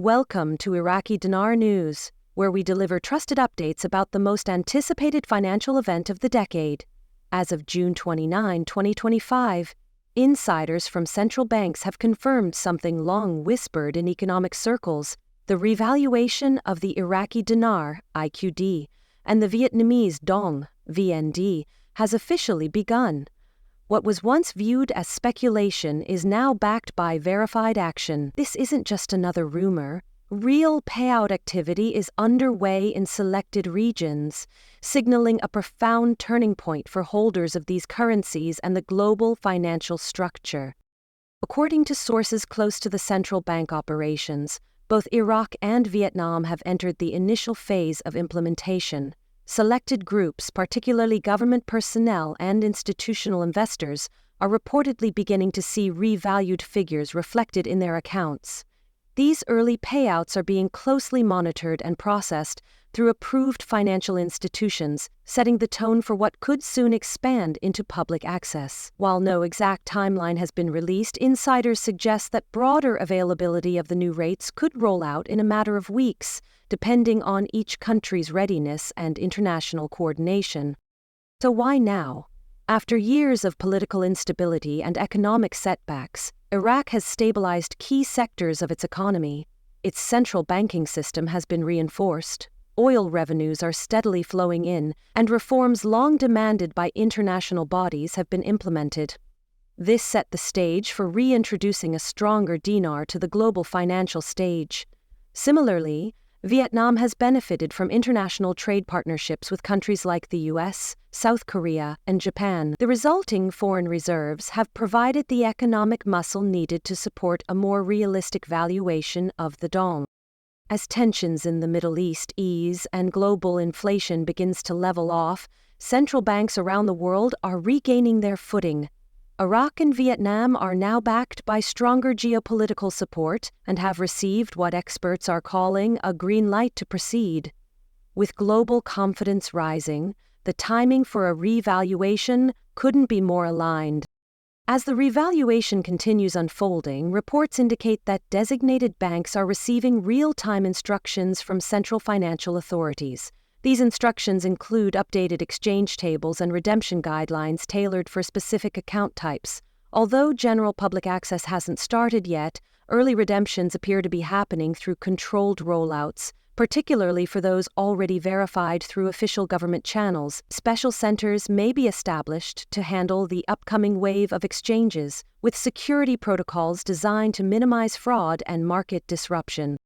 Welcome to Iraqi Dinar News, where we deliver trusted updates about the most anticipated financial event of the decade. As of June 29, 2025, insiders from central banks have confirmed something long whispered in economic circles: the revaluation of the Iraqi dinar, IQD, and the Vietnamese dong, VND, has officially begun. What was once viewed as speculation is now backed by verified action. This isn't just another rumor. Real payout activity is underway in selected regions, signaling a profound turning point for holders of these currencies and the global financial structure. According to sources close to the central bank operations, both Iraq and Vietnam have entered the initial phase of implementation. Selected groups, particularly government personnel and institutional investors, are reportedly beginning to see revalued figures reflected in their accounts. These early payouts are being closely monitored and processed through approved financial institutions, setting the tone for what could soon expand into public access. While no exact timeline has been released, insiders suggest that broader availability of the new rates could roll out in a matter of weeks, depending on each country's readiness and international coordination. So why now? After years of political instability and economic setbacks, Iraq has stabilized key sectors of its economy. Its central banking system has been reinforced, oil revenues are steadily flowing in, and reforms long demanded by international bodies have been implemented. This set the stage for reintroducing a stronger dinar to the global financial stage. Similarly, Vietnam has benefited from international trade partnerships with countries like the US, South Korea, and Japan. The resulting foreign reserves have provided the economic muscle needed to support a more realistic valuation of the dong. As tensions in the Middle East ease and global inflation begins to level off, central banks around the world are regaining their footing. Iraq and Vietnam are now backed by stronger geopolitical support and have received what experts are calling a green light to proceed. With global confidence rising, the timing for a revaluation couldn't be more aligned. As the revaluation continues unfolding, reports indicate that designated banks are receiving real-time instructions from central financial authorities. These instructions include updated exchange tables and redemption guidelines tailored for specific account types. Although general public access hasn't started yet, early redemptions appear to be happening through controlled rollouts, particularly for those already verified through official government channels. Special centers may be established to handle the upcoming wave of exchanges, with security protocols designed to minimize fraud and market disruption.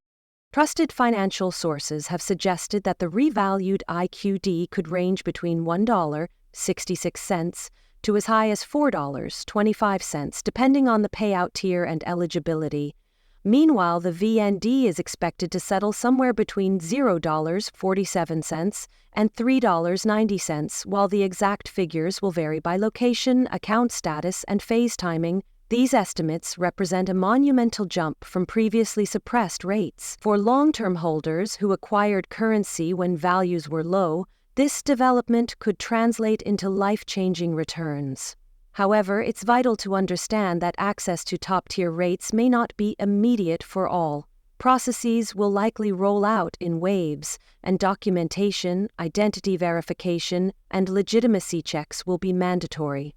Trusted financial sources have suggested that the revalued IQD could range between $1.66 to as high as $4.25, depending on the payout tier and eligibility. Meanwhile, the VND is expected to settle somewhere between $0.47 and $3.90, while the exact figures will vary by location, account status, and phase timing. These estimates represent a monumental jump from previously suppressed rates. For long-term holders who acquired currency when values were low, this development could translate into life-changing returns. However, it's vital to understand that access to top-tier rates may not be immediate for all. Processes will likely roll out in waves, and documentation, identity verification, and legitimacy checks will be mandatory.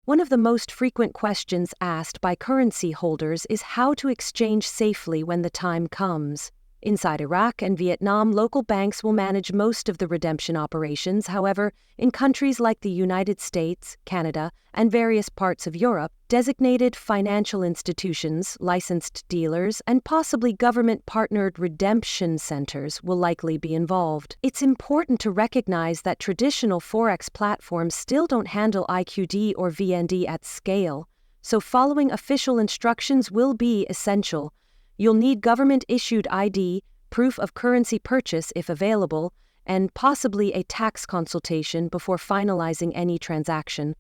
One of the most frequent questions asked by currency holders is how to exchange safely when the time comes. Inside Iraq and Vietnam, local banks will manage most of the redemption operations. However, in countries like the United States, Canada, and various parts of Europe, designated financial institutions, licensed dealers, and possibly government-partnered redemption centers will likely be involved. It's important to recognize that traditional forex platforms still don't handle IQD or VND at scale, so following official instructions will be essential. You'll need government-issued ID, proof of currency purchase if available, and possibly a tax consultation before finalizing any transaction.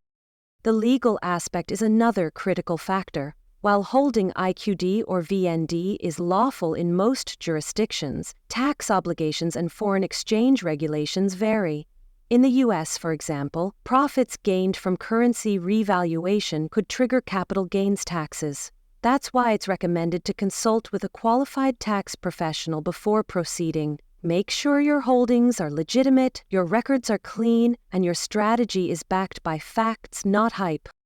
The legal aspect is another critical factor. While holding IQD or VND is lawful in most jurisdictions, tax obligations and foreign exchange regulations vary. In the US, for example, profits gained from currency revaluation could trigger capital gains taxes. That's why it's recommended to consult with a qualified tax professional before proceeding. Make sure your holdings are legitimate, your records are clean, and your strategy is backed by facts, not hype.